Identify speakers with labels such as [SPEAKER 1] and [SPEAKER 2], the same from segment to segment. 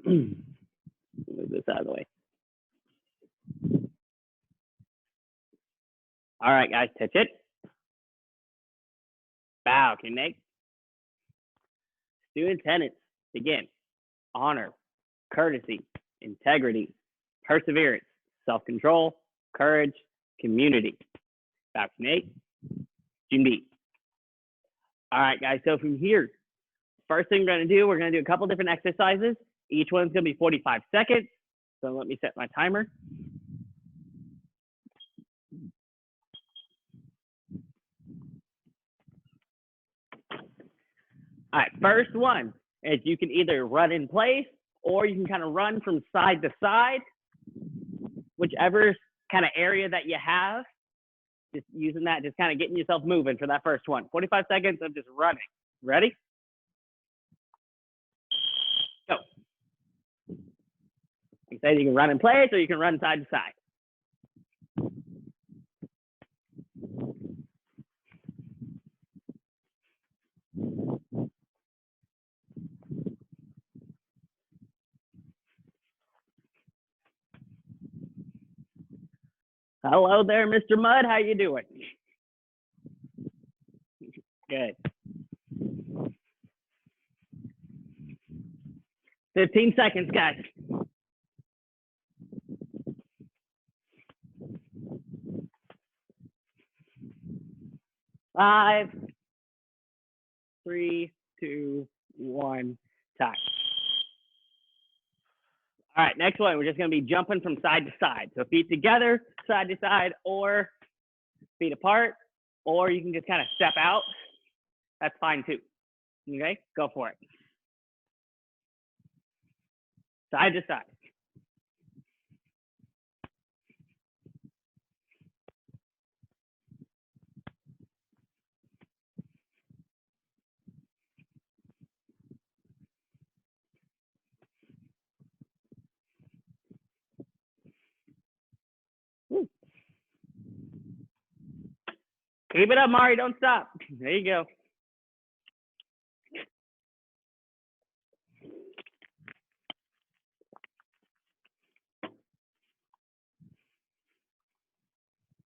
[SPEAKER 1] Move this out of the way. All right, guys, touch it. Bow, connect. Student tenets, begin. Honor, courtesy, integrity, perseverance, self-control, courage, community. Bow, connect. Jim. All right, guys, so from here, first thing we're going to do, we're going to do a couple different exercises. Each one's going to be 45 seconds. So let me set my timer. All right, first one is you can either run in place or you can kind of run from side to side, whichever kind of area that you have. Just using that, just kind of getting yourself moving for that first one. 45 seconds of just running. Ready? Go. Like I said, you can run in place or you can run side to side. Hello there, Mr. Mudd. How you doing? Good. 15 seconds, guys. Five, 3, 2, 1, time. All right, next one, we're just going to be jumping from side to side. So feet together, side to side, or feet apart, or you can just kind of step out. That's fine too. Okay, go for it. Side to side. Woo. Keep it up, Mari. Don't stop. There you go.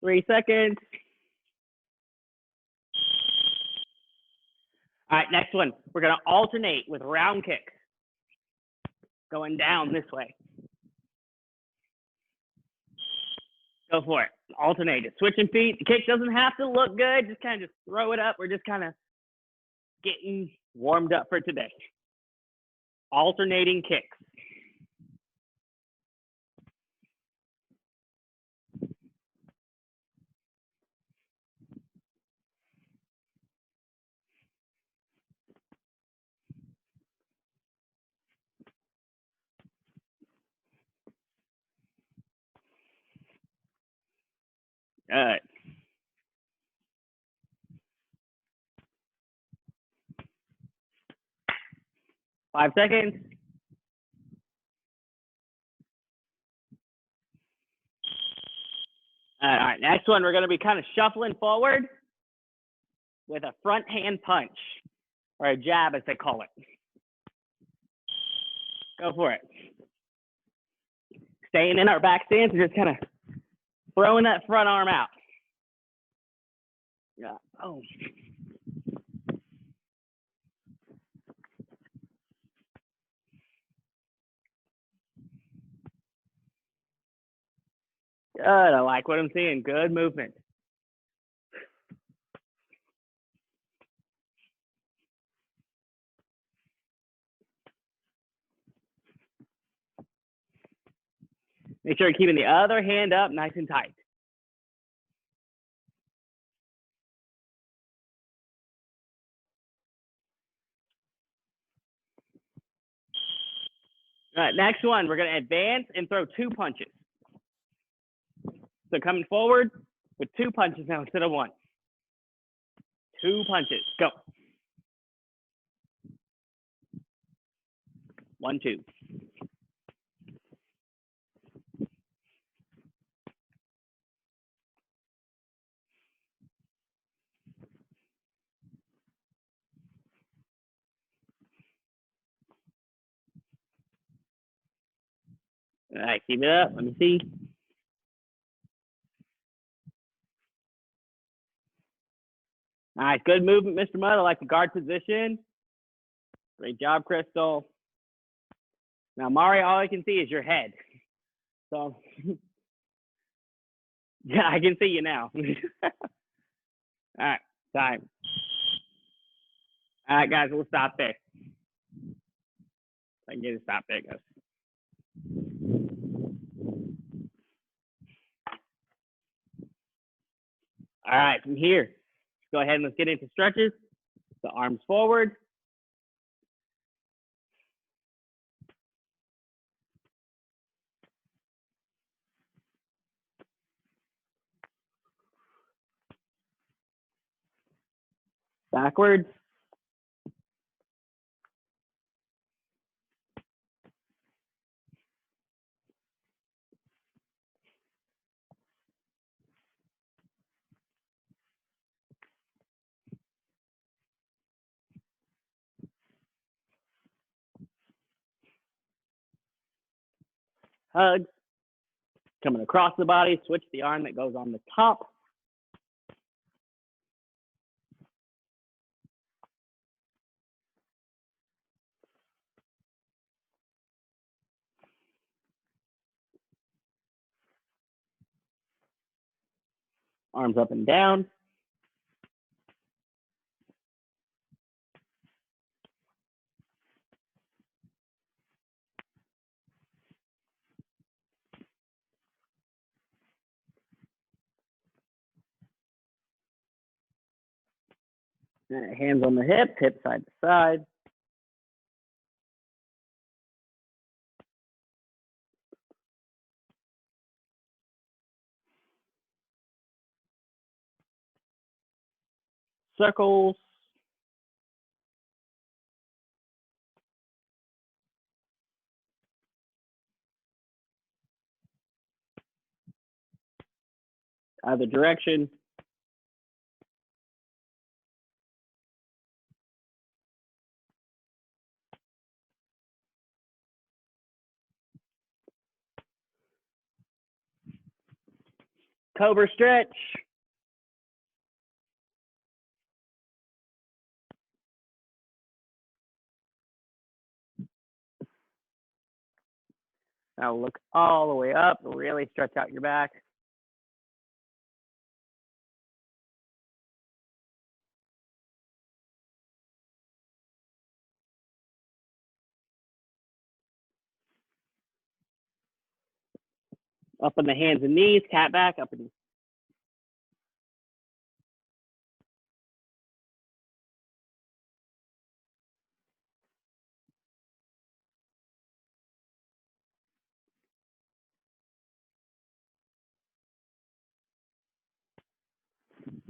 [SPEAKER 1] Three seconds. All right, next one. We're going to alternate with round kicks. Going down this way. Go for it. Alternate it. Switching feet. The kick doesn't have to look good. Just kind of just throw it up. We're just kind of getting warmed up for today. Alternating kicks. All right. Five seconds. All right, next one, we're going to be kind of shuffling forward with a front hand punch, or a jab as they call it. Go for it. Staying in our back stance and just kind of throwing that front arm out. Yeah. Oh. Good. I like what I'm seeing. Good movement. Make sure you're keeping the other hand up nice and tight. All right, next one, we're going to advance and throw two punches. So coming forward with two punches now instead of one. Two punches. Go. 1, 2. All right, keep it up. Let me see. All right, good movement, Mr. Mudd. I like the guard position. Great job, Crystal. Now, Mari, all I can see is your head. So, yeah, I can see you now. All right, time. All right, guys, we'll stop there. I can get it stop there, guys. All right, from here, let's go ahead and let's get into stretches. The arms forward. Backwards. Hugs. Coming across the body, switch the arm that goes on the top. Arms up and down. Hands on the hips, hip side to side. Circles. Either direction. Cobra stretch. Now look all the way up, really stretch out your back. Up on the hands and knees, cat back, up and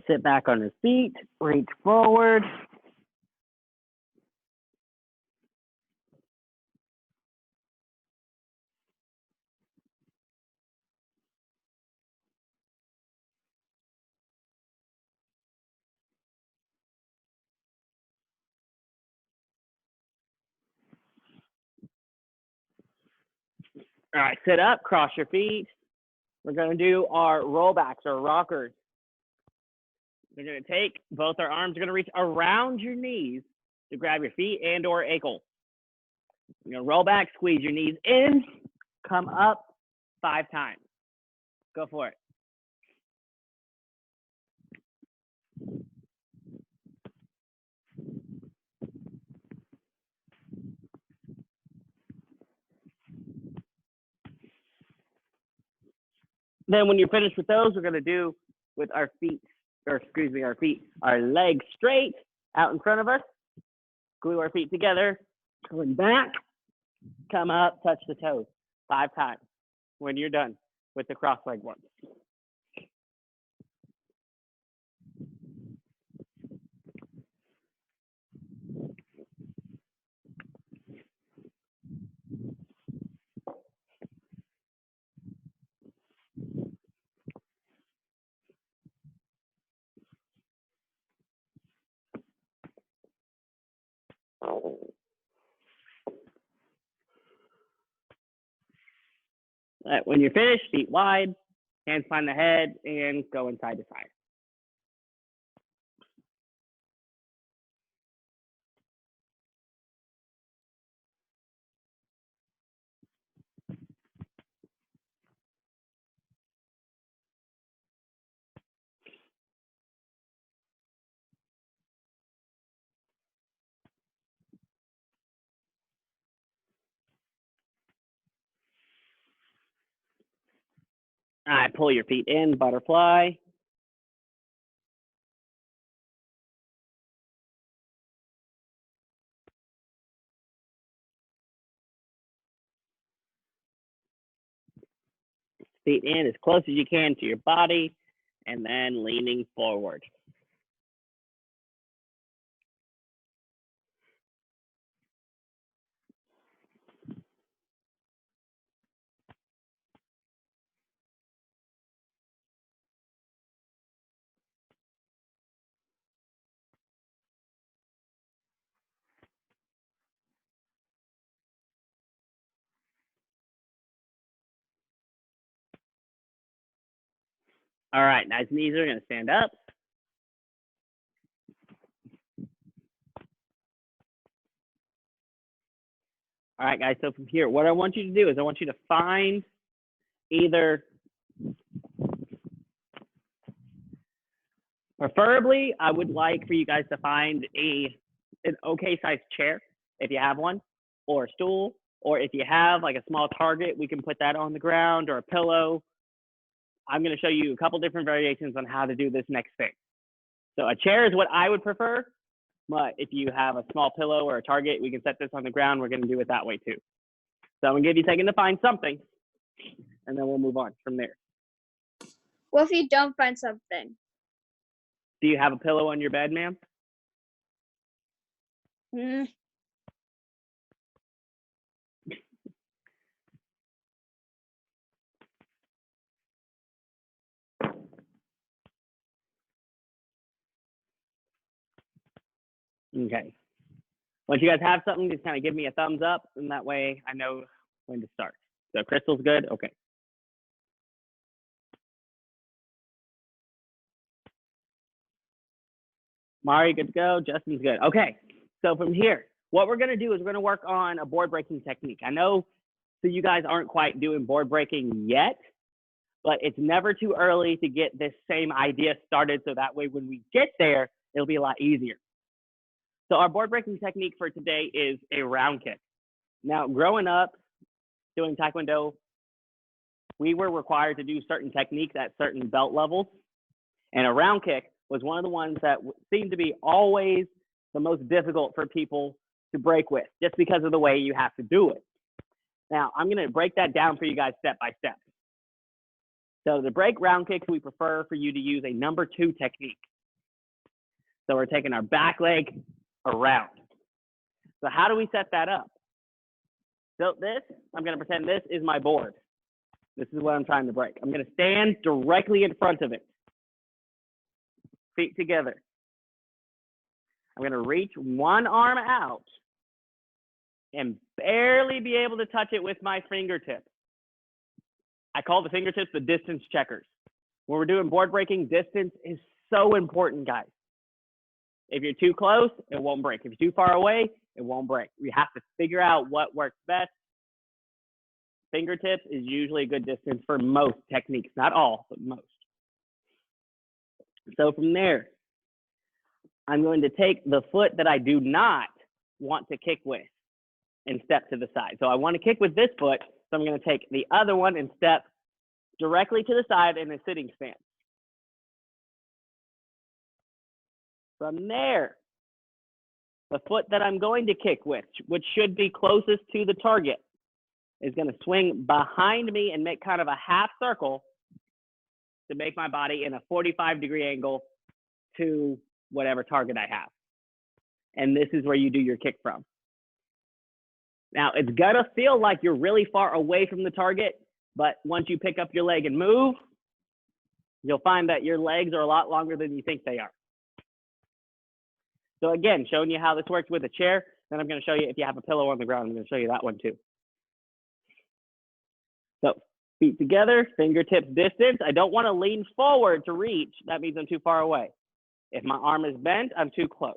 [SPEAKER 1] sit back on his feet, reach forward. All right, sit up, cross your feet. We're gonna do our rollbacks or rockers. We're gonna take both our arms are gonna reach around your knees to grab your feet and or ankle. You're gonna roll back, squeeze your knees in, come up 5 times. Go for it. Then when you're finished with those, we're gonna do with our feet, or excuse me, our legs straight out in front of us. Glue our feet together, going back, come up, touch the toes 5 times when you're done with the cross leg one. When you're finished, feet wide, hands behind the head, and go inside to side. All right, pull your feet in, butterfly. Feet in as close as you can to your body, and then leaning forward. All right, nice and easy. We're going to stand up. All right, guys, so from here, what I want you to do is I want you to find either, preferably, I would like for you guys to find an okay sized chair, if you have one, or a stool, or if you have like a small target, we can put that on the ground, or a pillow. I'm going to show you a couple different variations on how to do this next thing. So a chair is what I would prefer, but if you have a small pillow or a target, we can set this on the ground. We're going to do it that way too. So I'm going to give you a second to find something, and then we'll move on from there.
[SPEAKER 2] What if you don't find something?
[SPEAKER 1] Do you have a pillow on your bed, ma'am?
[SPEAKER 2] Mm.
[SPEAKER 1] Okay. Once you guys have something, just kind of give me a thumbs up, and that way I know when to start. So Crystal's good? Okay. Mari, good to go. Justin's good. Okay. So from here, what we're going to do is we're going to work on a board breaking technique. I know so you guys aren't quite doing board breaking yet, but it's never too early to get this same idea started. So that way, when we get there, it'll be a lot easier. So our board breaking technique for today is a round kick. Now, growing up doing Taekwondo, we were required to do certain techniques at certain belt levels. And a round kick was one of the ones that seemed to be always the most difficult for people to break with, just because of the way you have to do it. Now, I'm going to break that down for you guys step by step. So to break round kicks, we prefer for you to use a number 2 technique. So we're taking our back leg around. So how do we set that up? So this, I'm going to pretend this is my board. This is what I'm trying to break. I'm going to stand directly in front of it. Feet together. I'm going to reach one arm out and barely be able to touch it with my fingertips. I call the fingertips the distance checkers. When we're doing board breaking, distance is so important, guys. If you're too close, it won't break. If you're too far away, it won't break. We have to figure out what works best. Fingertips is usually a good distance for most techniques, not all, but most. So from there, I'm going to take the foot that I do not want to kick with and step to the side. So I want to kick with this foot, so I'm going to take the other one and step directly to the side in a sitting stance. From there, the foot that I'm going to kick with, which should be closest to the target, is going to swing behind me and make kind of a half circle to make my body in a 45-degree angle to whatever target I have. And this is where you do your kick from. Now, it's going to feel like you're really far away from the target, but once you pick up your leg and move, you'll find that your legs are a lot longer than you think they are. So again, showing you how this works with a chair, then I'm going to show you if you have a pillow on the ground, I'm going to show you that one too. So Feet together, fingertips distance. I don't want to lean forward to reach. That means I'm too far away. If my arm is bent, I'm too close.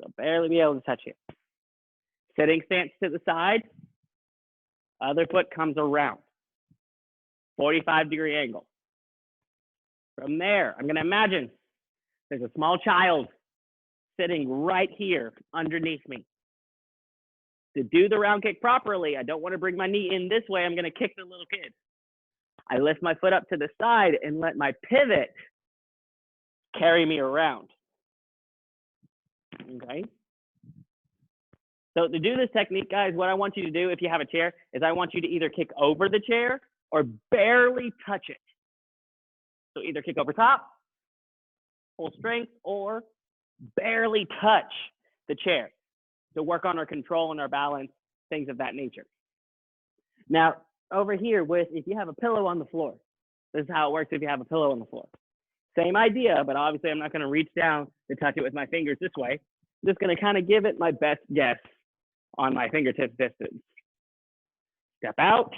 [SPEAKER 1] So barely be able to touch it. Sitting stance to the side. Other foot comes around. 45-degree angle. From there, I'm going to imagine there's a small child sitting right here underneath me. To do the round kick properly, I don't want to bring my knee in this way. I'm going to kick the little kid. I lift my foot up to the side and let my pivot carry me around. Okay. So to do this technique, guys, what I want you to do if you have a chair is I want you to either kick over the chair or barely touch it. So either kick over top, full strength, or barely touch the chair to work on our control and our balance, things of that nature. Now, over here, if you have a pillow on the floor, this is how it works if you have a pillow on the floor. Same idea, but obviously I'm not going to reach down to touch it with my fingers this way. I'm just going to kind of give it my best guess on my fingertip distance. Step out,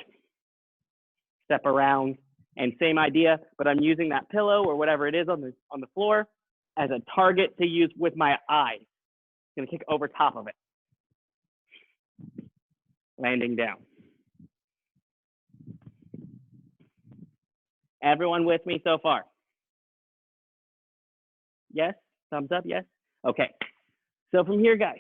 [SPEAKER 1] step around, and same idea, but I'm using that pillow or whatever it is on the floor as a target to use with my eyes. I'm going to kick over top of it. Landing down. Everyone with me so far? Yes? Thumbs up, yes? Okay. So from here, guys,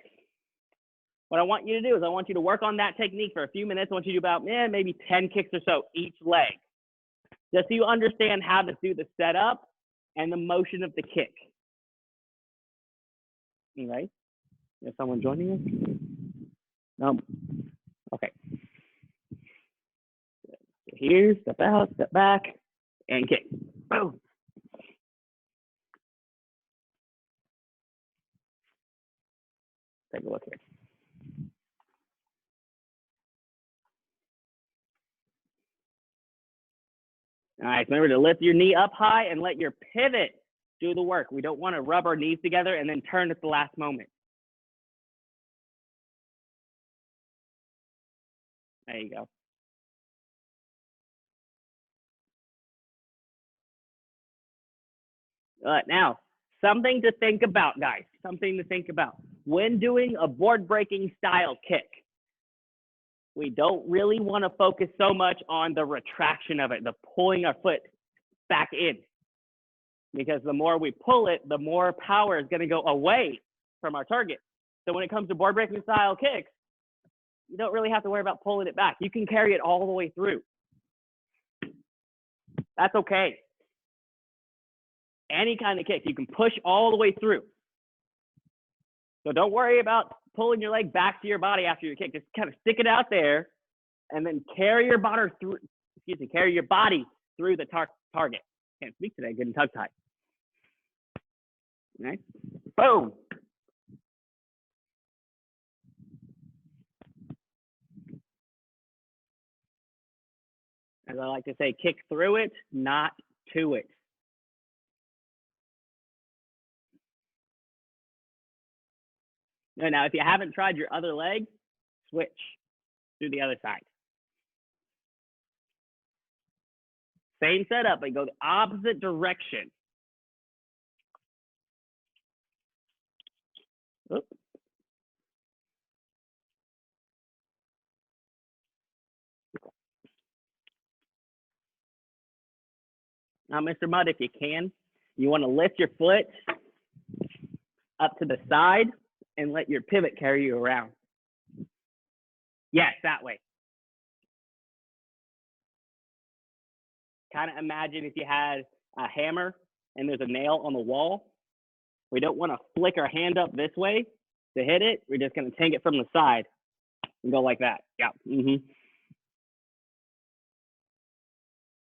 [SPEAKER 1] what I want you to do is I want you to work on that technique for a few minutes. I want you to do about maybe 10 kicks or so each leg, just so you understand how to do the setup and the motion of the kick. Okay. Is someone joining us? No. Okay. So here, step out, step back, and kick. Boom. Take a look here. All right, remember to lift your knee up high and let your pivot do the work. We don't want to rub our knees together and then turn at the last moment. There you go. Now, something to think about, guys. Something to think about. When doing a board breaking style kick, we don't really want to focus so much on the retraction of it, the pulling our foot back in. Because the more we pull it, the more power is going to go away from our target. So when it comes to board breaking style kicks, you don't really have to worry about pulling it back. You can carry it all the way through. That's okay. Any kind of kick, you can push all the way through. So don't worry about pulling your leg back to your body after your kick. Just kind of stick it out there and then carry your body through, carry your body through the target. Can't speak today, getting tongue tied. All right, boom. As I like to say, kick through it, not to it. Now, if you haven't tried your other leg, switch to the other side. Same setup, but go the opposite direction. Oops. Now, Mr. Mudd, if you can, you want to lift your foot up to the side and let your pivot carry you around. Yes, that way. Kind of imagine if you had a hammer and there's a nail on the wall. We don't want to flick our hand up this way to hit it. We're just going to take it from the side and go like that. Yeah.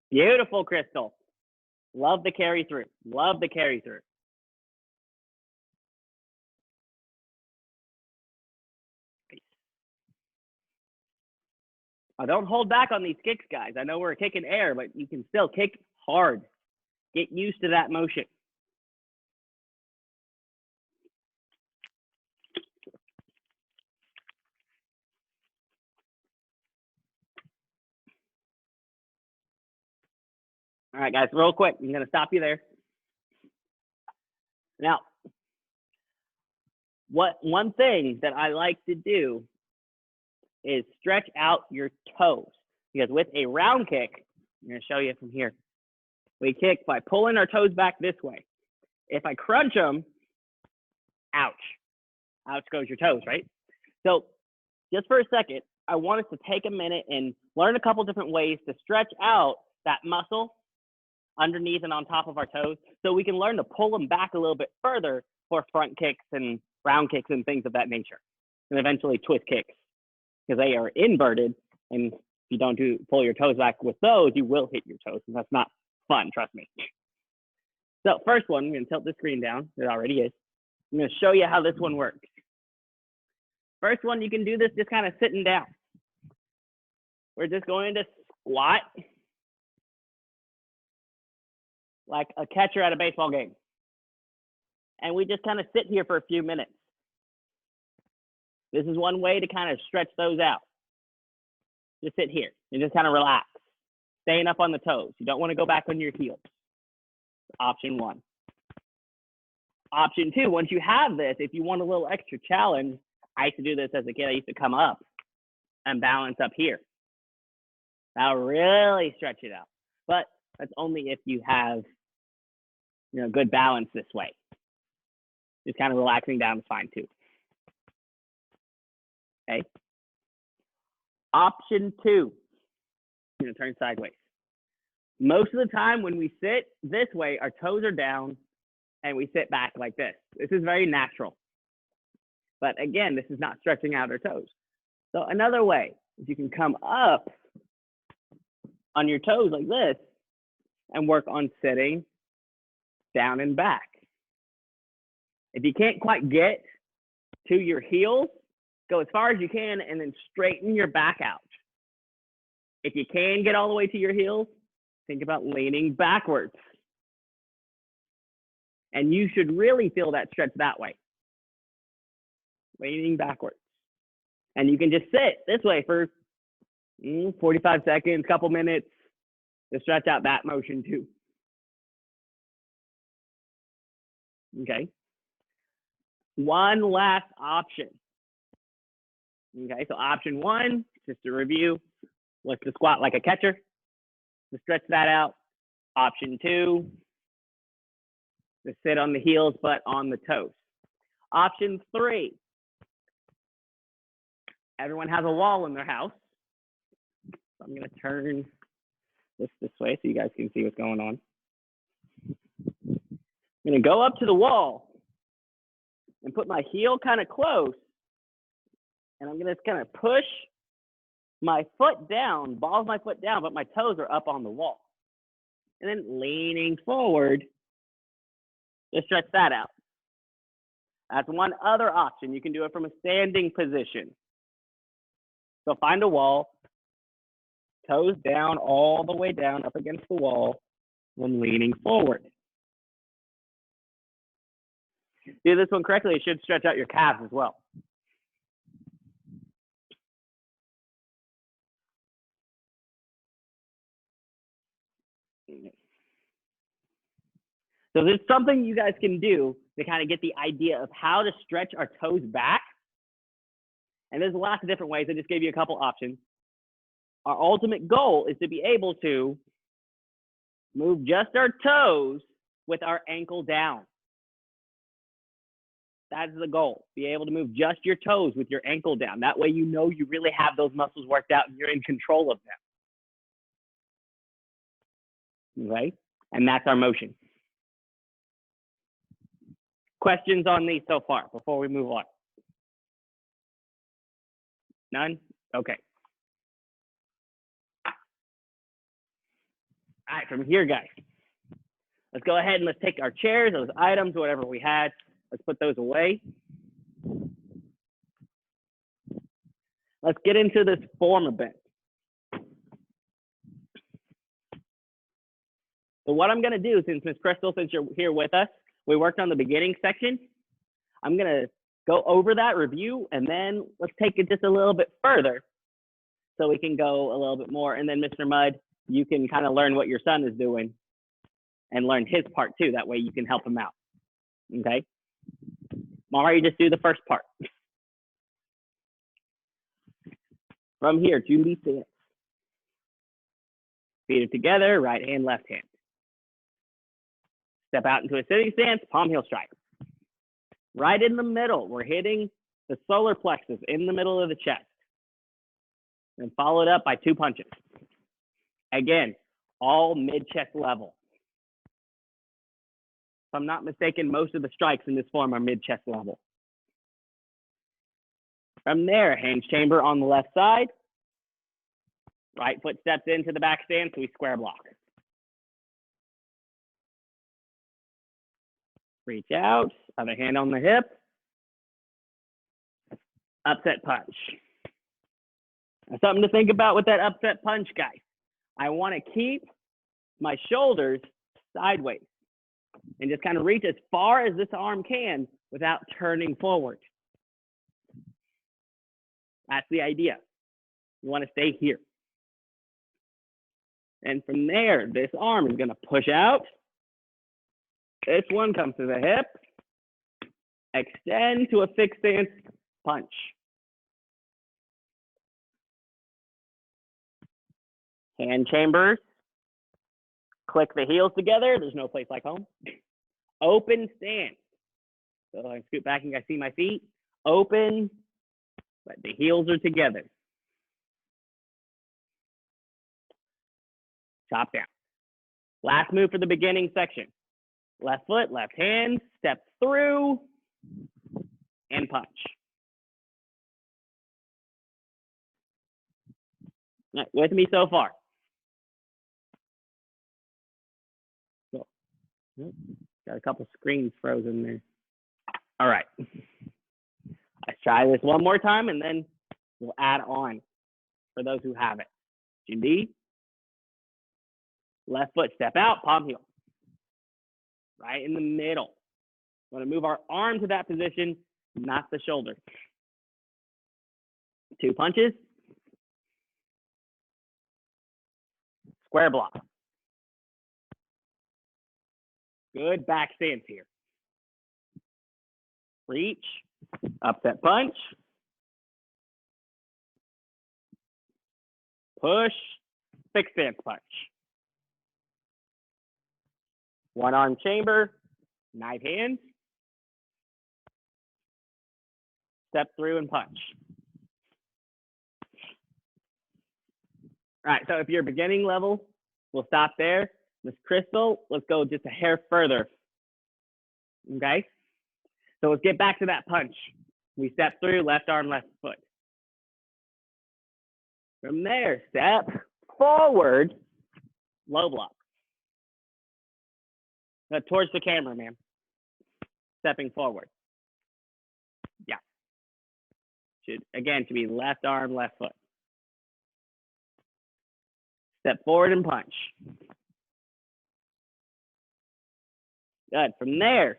[SPEAKER 1] Beautiful, Crystal. Love the carry through. Love the carry through. Don't hold back on these kicks, guys. I know we're kicking air, but you can still kick hard. Get used to that motion. All right, guys, real quick. I'm going to stop you there. Now, one thing that I like to do is stretch out your toes, because with a round kick, I'm going to show you from here. We kick by pulling our toes back this way. If I crunch them, ouch. Ouch goes your toes, right? So just for a second, I want us to take a minute and learn a couple different ways to stretch out that muscle underneath and on top of our toes, so we can learn to pull them back a little bit further for front kicks and round kicks and things of that nature, and eventually twist kicks, because they are inverted, and if you don't pull your toes back with those, you will hit your toes, and that's not fun, trust me. So first one, I'm going to tilt the screen down. It already is. I'm going to show you how this one works. First one, you can do this just kind of sitting down. We're just going to squat like a catcher at a baseball game. And we just kind of sit here for a few minutes. This is one way to kind of stretch those out. Just sit here and just kind of relax, staying up on the toes. You don't want to go back on your heels. Option one. Option two, once you have this, if you want a little extra challenge, I used to do this as a kid. I used to come up and balance up here. That'll really stretch it out. But that's only if you have, good balance this way. Just kind of relaxing down is fine too. Okay. Option two, I'm going to turn sideways. Most of the time when we sit this way, our toes are down and we sit back like this. This is very natural. But again, this is not stretching out our toes. So another way is you can come up on your toes like this and work on sitting down and back. If you can't quite get to your heels, go as far as you can and then straighten your back out. If you can get all the way to your heels, think about leaning backwards. And you should really feel that stretch that way. Leaning backwards. And you can just sit this way for 45 seconds, couple minutes to stretch out that motion too. Okay. One last option. Okay, so option one, just to review, was to squat like a catcher, to stretch that out. Option two, to sit on the heels but on the toes. Option three, everyone has a wall in their house. So I'm going to turn this way so you guys can see what's going on. I'm going to go up to the wall and put my heel kind of close. And I'm going to kind of push my foot down, balls my foot down, but my toes are up on the wall. And then leaning forward to stretch that out. That's one other option. You can do it from a standing position. So find a wall, toes down, all the way down up against the wall, and leaning forward. Do this one correctly, it should stretch out your calves as well. So this is something you guys can do to kind of get the idea of how to stretch our toes back. And there's lots of different ways. I just gave you a couple options. Our ultimate goal is to be able to move just our toes with our ankle down. That's the goal. Be able to move just your toes with your ankle down. That way you know you really have those muscles worked out and you're in control of them. Okay? And that's our motion. Questions on these so far before we move on? None? Okay. All right, from here, guys, let's go ahead and let's take our chairs, those items, whatever we had. Let's put those away. Let's get into this form a bit. So what I'm going to do, since Ms. Crystal, since you're here with us, we worked on the beginning section. I'm going to go over that review, and then let's take it just a little bit further so we can go a little bit more. And then Mr. Mudd, you can kind of learn what your son is doing and learn his part too. That way you can help him out. Okay. Mari, just do the first part. From here, Judy stance. Feet are together, right hand, left hand. Step out into a sitting stance, palm heel strike. Right in the middle, we're hitting the solar plexus in the middle of the chest. And followed up by 2 punches. Again, all mid-chest level. If I'm not mistaken, most of the strikes in this form are mid-chest level. From there, hands chamber on the left side. Right foot steps into the back stance, so we square block. Reach out, other hand on the hip. Upset punch. Now, something to think about with that upset punch, guys. I want to keep my shoulders sideways and just kind of reach as far as this arm can without turning forward. That's the idea. You want to stay here. And from there, this arm is going to push out. This one comes to the hip. Extend to a fixed stance punch. Hand chambers. Click the heels together. There's no place like home. Open stance. So I scoot back and I see my feet. Open, but the heels are together. Chop down. Last move for the beginning section. Left foot, left hand, step through, and punch. All right, with me so far? So, got a couple screens frozen there. All right. Let's try this one more time, and then we'll add on for those who have it. Jundi. Left foot, step out, palm heel. Right in the middle. Want to move our arm to that position, not the shoulder. 2 punches. Square block. Good back stance here. Reach, upset punch. Push, fixed stance punch. 1 arm chamber, knife hand. Step through and punch. All right, so if you're beginning level, we'll stop there. Miss Crystal, let's go just a hair further. Okay? So let's get back to that punch. We step through, left arm, left foot. From there, step forward, low block. Towards the camera, ma'am. Stepping forward. Yeah. Should be left arm, left foot. Step forward and punch. Good. From there,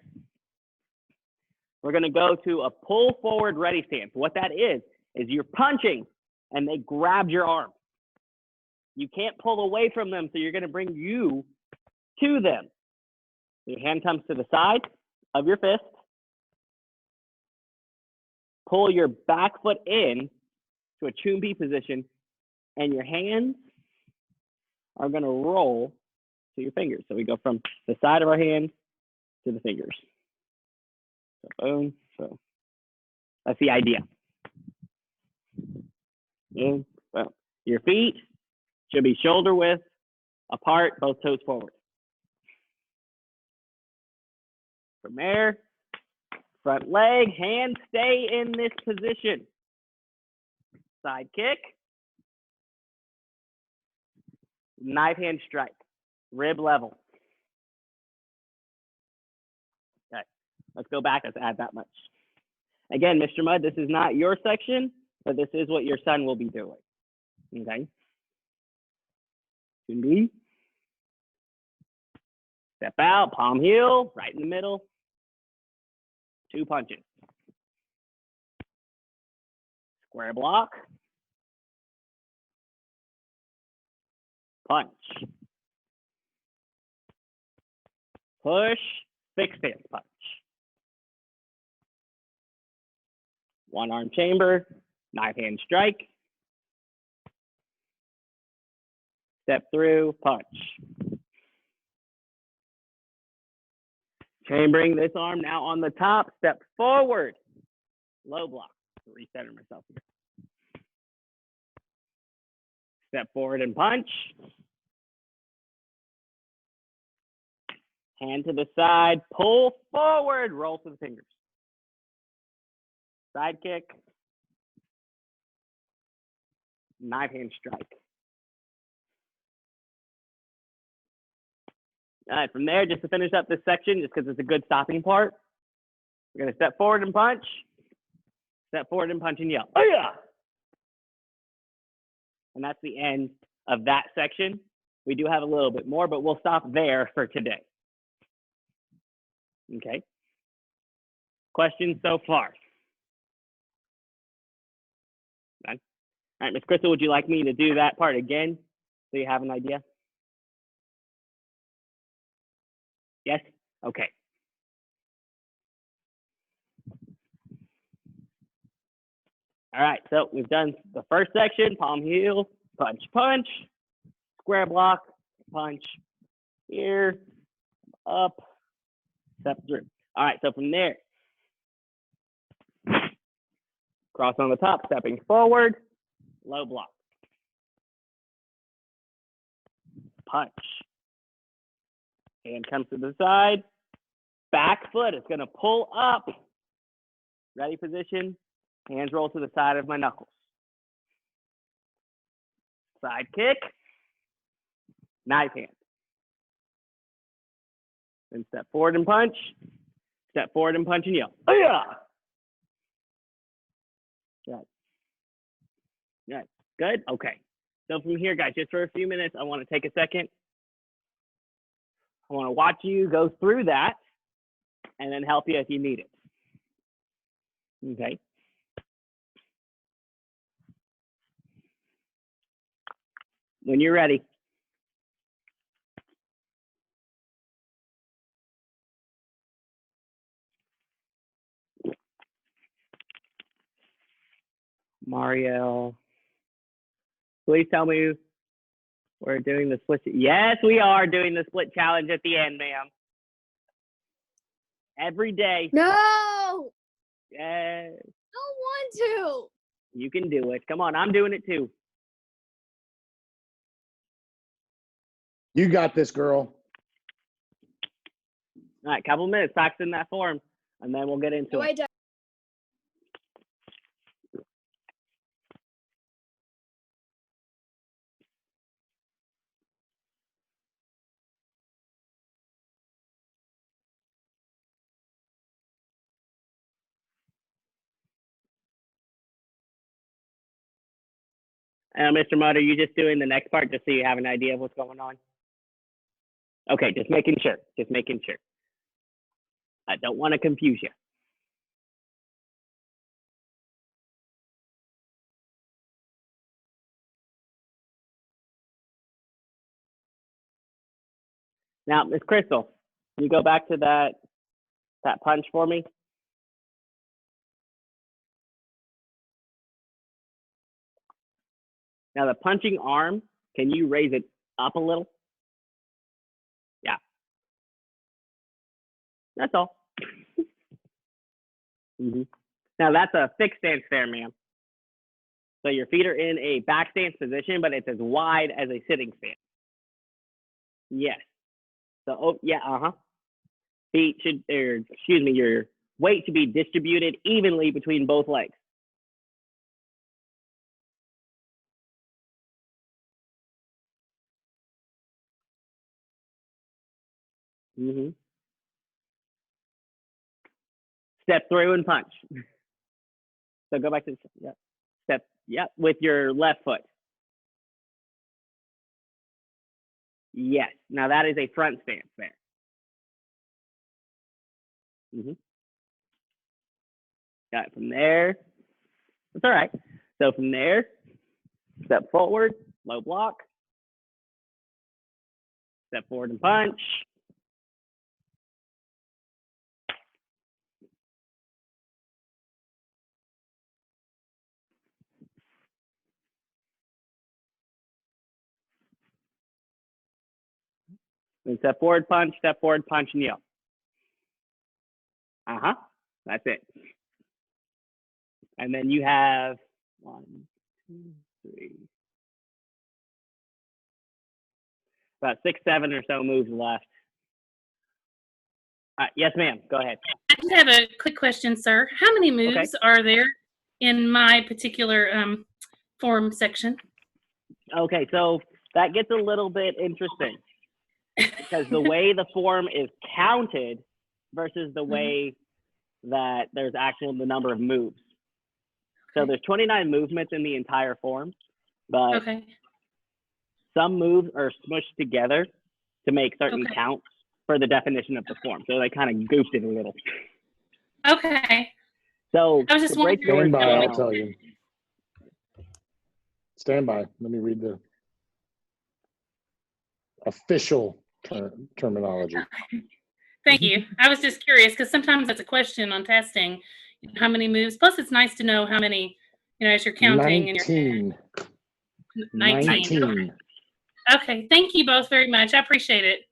[SPEAKER 1] we're going to go to a pull forward ready stance. What that is you're punching and they grabbed your arm. You can't pull away from them, so you're going to bring you to them. Your hand comes to the side of your fist. Pull your back foot in to a chumbi position, and your hands are going to roll to your fingers. So we go from the side of our hand to the fingers. So boom. So that's the idea. Boom. Boom. Your feet should be shoulder width apart, both toes forward. From there, front leg, hands stay in this position. Side kick. Knife hand strike. Rib level. Okay, let's go back. Let's add that much. Again, Mr. Mudd, this is not your section, but this is what your son will be doing. Okay. Jundi. Step out, palm heel, right in the middle. 2 punches. Square block. Punch. push, fixed stance punch. One arm chamber, knife hand strike. Step through, punch. Chambering this arm now on the top, step forward, low block. Resetting myself here. Step forward and punch. Hand to the side, pull forward, roll to the fingers. Side kick. Knife hand strike. All right, from there, just to finish up this section, just because it's a good stopping part, we're going to step forward and punch. Step forward and punch and yell. Oh, yeah. And that's the end of that section. We do have a little bit more, but we'll stop there for today. Okay. Questions so far? None? All right, Ms. Crystal, would you like me to do that part again so you have an idea? Yes? Okay. All right, so we've done the first section, palm heel, punch, punch, square block, punch, here, up, step through. All right, so from there, cross on the top, stepping forward, low block, punch. Hand comes to the side, back foot is gonna pull up, ready position, hands roll to the side of my knuckles. Side kick, knife hand. Then step forward and punch, step forward and punch and yell. Oh yeah! Good. Good. Good? Okay. So from here, guys, just for a few minutes, I want to take a second. I want to watch you go through that and then help you if you need it. Okay. When you're ready. Mario, please tell me we're doing the split. Yes, we are doing the split challenge at the end, ma'am. Every day.
[SPEAKER 2] No,
[SPEAKER 1] Yes,
[SPEAKER 2] I don't want
[SPEAKER 1] you can do it. Come on, I'm doing it too.
[SPEAKER 3] You got this, girl.
[SPEAKER 1] All right, couple minutes practicing that form, and then we'll get
[SPEAKER 2] to.
[SPEAKER 1] into
[SPEAKER 2] No,
[SPEAKER 1] it.
[SPEAKER 2] I don't.
[SPEAKER 1] Mr. Mudd, are you just doing the next part just so you have an idea of what's going on? Okay, just making sure. Just making sure. I don't want to confuse you. Now, Ms. Crystal, can you go back to that punch for me? Now the punching arm, can you raise it up a little? Yeah. That's all. Now that's a fixed stance there, ma'am. So your feet are in a back stance position, but it's as wide as a sitting stance. Yes. So, oh, yeah, Feet should, excuse me, your weight should be distributed evenly between both legs. Step through and punch. So go back to the step, with your left foot. Yes. Now that is a front stance there. Got it from there. That's all right. So from there, step forward, low block. Step forward and punch. Then step forward, punch, and yell. That's it. And then you have 1, 2, 3, about 6, 7 or so moves left. Yes, ma'am. Go ahead.
[SPEAKER 4] I just have a quick question, sir. How many moves are there in my particular form section?
[SPEAKER 1] Okay, so that gets a little bit interesting because the way the form is counted versus the way that there's the number of moves. So there's 29 movements in the entire form, but some moves are smushed together to make certain counts for the definition of the form. So they kind of goofed it a little.
[SPEAKER 4] Okay.
[SPEAKER 1] So
[SPEAKER 4] I was just wondering.
[SPEAKER 3] Stand by, I'll tell you. Stand by. Let me read the official terminology.
[SPEAKER 4] Thank you. I was just curious because sometimes that's a question on testing. How many moves? Plus, it's nice to know how many, as you're counting.
[SPEAKER 3] 19.
[SPEAKER 4] 19. Okay. Thank you both very much. I appreciate it.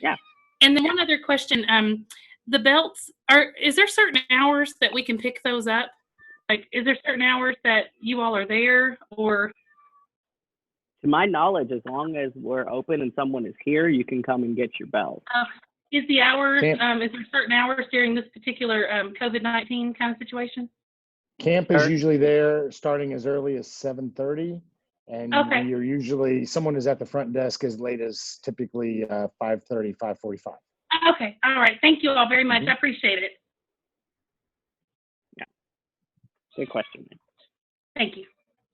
[SPEAKER 1] Yeah.
[SPEAKER 4] And then one other question. The belts, is there certain hours that we can pick those up? Like, is there certain hours that you all are there, or?
[SPEAKER 1] To my knowledge, as long as we're open and someone is here, you can come and get your belt.
[SPEAKER 4] Is the hours, is there certain hours during this particular COVID-19 kind of situation?
[SPEAKER 3] Camp is usually there starting as early as 7:30, and you're usually, someone is at the front desk as late as typically 5:30, 5:45.
[SPEAKER 4] Okay, all right. Thank you all very much. I appreciate it.
[SPEAKER 1] Yeah, good question.
[SPEAKER 4] Thank you,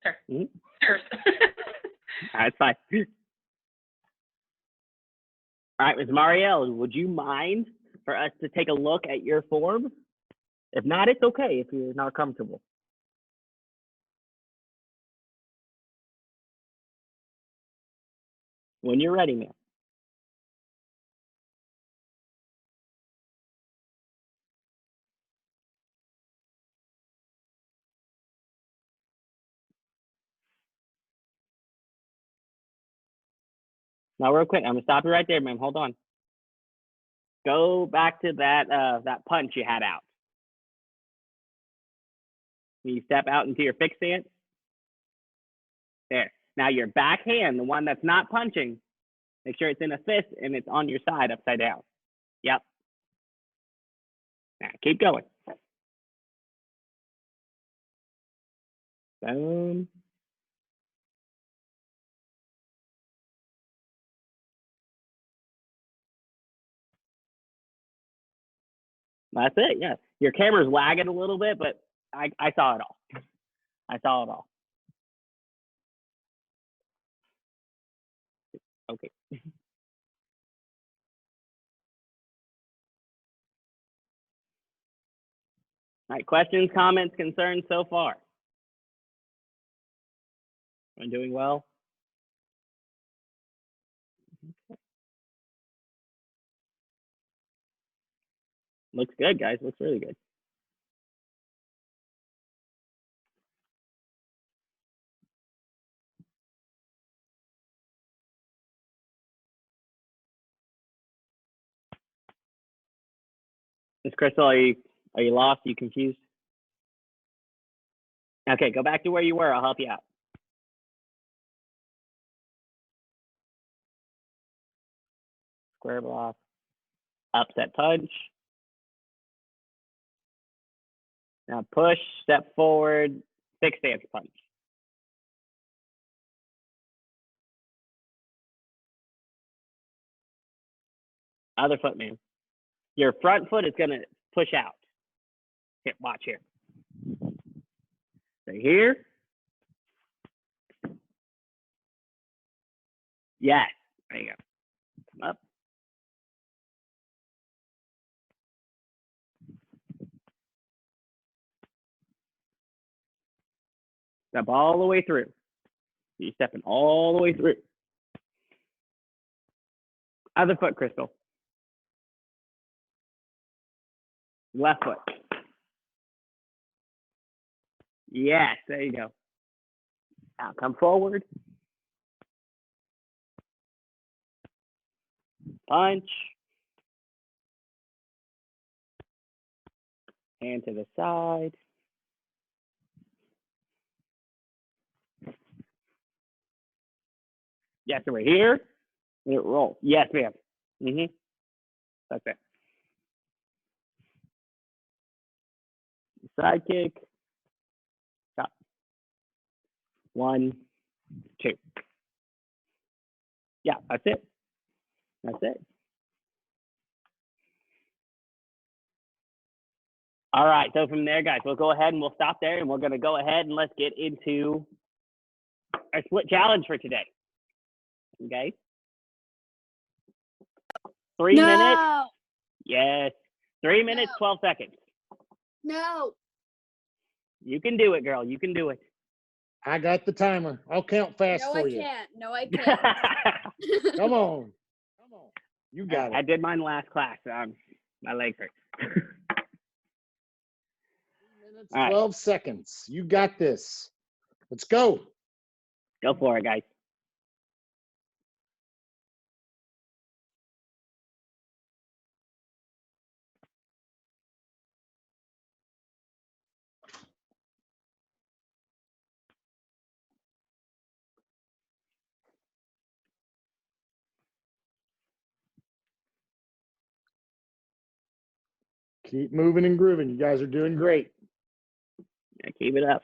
[SPEAKER 4] sir.
[SPEAKER 1] Sure. That's fine. All right, Ms. Marielle, would you mind for us to take a look at your form? If not, it's okay if you're not comfortable. When you're ready, ma'am. Now, real quick, I'm gonna stop you right there, ma'am. Hold on. Go back to that punch you had out. You step out into your fixed stance. There. Now your back hand, the one that's not punching, make sure it's in a fist and it's on your side upside down. Yep. Now keep going. Boom. That's it, yeah. Your camera's lagging a little bit, but I saw it all. I saw it all. Okay. All right, questions, comments, concerns so far? I'm doing well? Looks good, guys. Looks really good. Ms. Crystal, are you lost? Are you confused? Okay, go back to where you were. I'll help you out. Square block, upset punch. Now push, step forward, fixed stance punch. Other foot, man. Your front foot is gonna push out. Here, watch here. So here. Yes, there you go. Come up. Step all the way through. You're stepping all the way through. Other foot, Crystal. Left foot. Yes, there you go. Now come forward. punch. Hand to the side. Yes, over here. Roll. Yes, ma'am. That's it. Side kick. Stop. 1, 2. Yeah, that's it. That's it. All right, so from there, guys, we'll go ahead and we'll stop there, and we're going to go ahead and let's get into our split challenge for today. Okay? 3 minutes.
[SPEAKER 2] No.
[SPEAKER 1] Yes. 3 minutes,
[SPEAKER 2] No.
[SPEAKER 1] 12 seconds.
[SPEAKER 2] No.
[SPEAKER 1] You can do it, girl. You can do it.
[SPEAKER 3] I got the timer. I'll count fast
[SPEAKER 2] No,
[SPEAKER 3] for
[SPEAKER 2] I
[SPEAKER 3] you.
[SPEAKER 2] can't. No, I can't.
[SPEAKER 3] Come on. Come on. You got
[SPEAKER 1] I
[SPEAKER 3] it.
[SPEAKER 1] did mine last class. My legs hurt.
[SPEAKER 3] 3 minutes,
[SPEAKER 1] All right.
[SPEAKER 3] 12 seconds. You got this. Let's go.
[SPEAKER 1] Go for it, guys.
[SPEAKER 3] Keep moving and grooving. You guys are doing great.
[SPEAKER 1] Yeah, keep it up.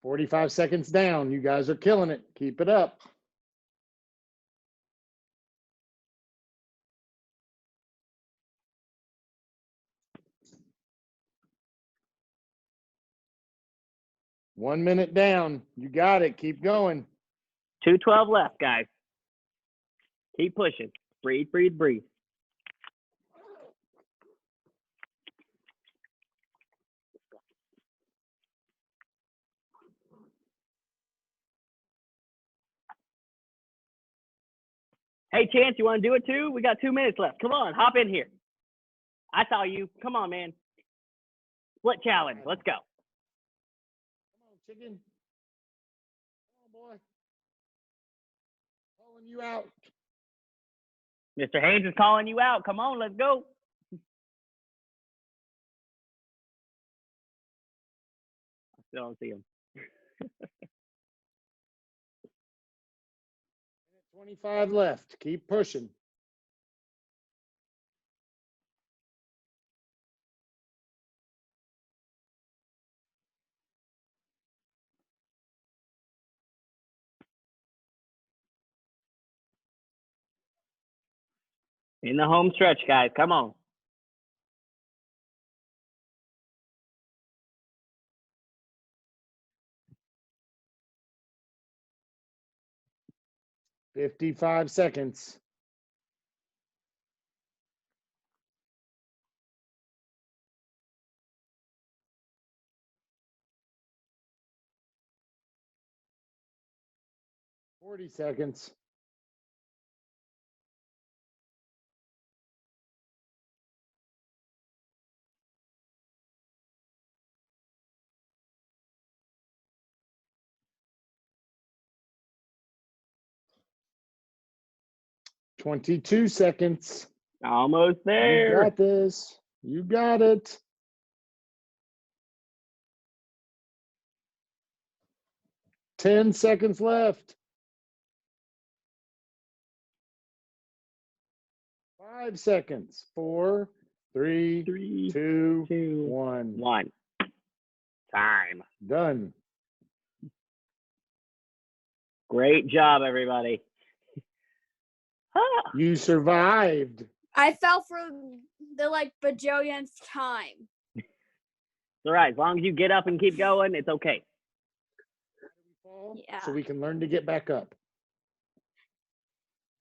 [SPEAKER 3] $45 seconds down. You guys are killing it. Keep it up. One minute down. You got it. Keep going.
[SPEAKER 1] 2:12 left, guys. Keep pushing. Breathe, breathe, breathe. Hey, Chance, you want to do it too? We got 2 minutes left. Come on, hop in here. I saw you. Come on, man. Split challenge. Let's go.
[SPEAKER 3] Come on, chicken. Come on, boy. Calling you out.
[SPEAKER 1] Mr. Haynes is calling you out. Come on, let's go. I still don't see him.
[SPEAKER 3] 25 left. Keep pushing.
[SPEAKER 1] In the home stretch, guys. Come on.
[SPEAKER 3] $55 seconds. $40 seconds. $22 seconds.
[SPEAKER 1] Almost
[SPEAKER 3] You
[SPEAKER 1] there.
[SPEAKER 3] got this. You got it. $10 seconds left. 5 seconds. 4, 3,
[SPEAKER 1] 3,
[SPEAKER 3] 2,
[SPEAKER 1] 2,
[SPEAKER 3] 1.
[SPEAKER 1] 1. Time.
[SPEAKER 3] Done.
[SPEAKER 1] Great job, everybody. Ah,
[SPEAKER 3] You survived.
[SPEAKER 2] I fell for the bajillionth time.
[SPEAKER 1] it's all right. As long as you get up and keep going, it's okay.
[SPEAKER 2] Yeah.
[SPEAKER 3] So we can learn to get back up.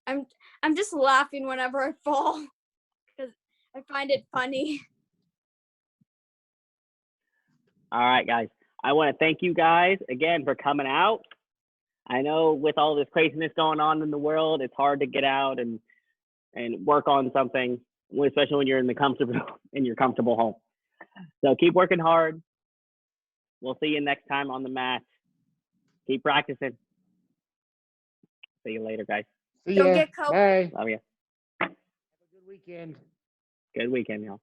[SPEAKER 2] I'm just laughing whenever I fall because I find it funny.
[SPEAKER 1] All right, guys. I want to thank you guys again for coming out. I know with all this craziness going on in the world, it's hard to get out and and work on something, especially when you're in your comfortable home. So keep working hard. We'll see you next time on the mat. Keep practicing. See you later, guys.
[SPEAKER 3] See
[SPEAKER 2] Don't
[SPEAKER 3] ya.
[SPEAKER 2] get COVID.
[SPEAKER 3] Bye.
[SPEAKER 1] Love you.
[SPEAKER 3] Have a good weekend.
[SPEAKER 1] Good weekend, y'all.